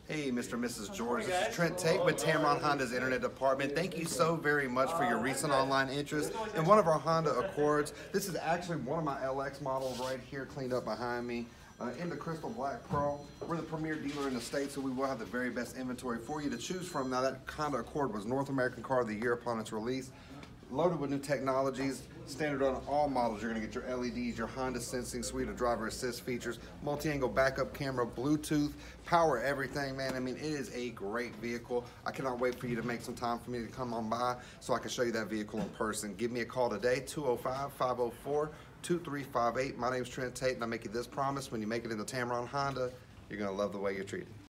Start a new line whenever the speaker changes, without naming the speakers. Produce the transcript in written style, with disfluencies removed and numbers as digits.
Hey, Mr. and Mrs. George, this is Trent Tate with Tameron Honda's Internet Department. Thank you so very much for your recent online interest in one of our Honda Accords. This is actually one of my LX models right here, cleaned up behind me. In the Crystal Black Pearl. We're the premier dealer in the state, so we will have the very best inventory for you to choose from. Now, that Honda Accord was North American Car of the Year upon its release. Loaded with new technologies, standard on all models. You're going to get your LEDs, your Honda Sensing suite of driver assist features, multi-angle backup camera, Bluetooth, power everything, man. I mean, it is a great vehicle. I cannot wait for you to make some time for me to come on by so I can show you that vehicle in person. Give me a call today, 205-504-2358. My name's Trent Tate, and I make you this promise: when you make it into Tameron Honda, you're going to love the way you're treated.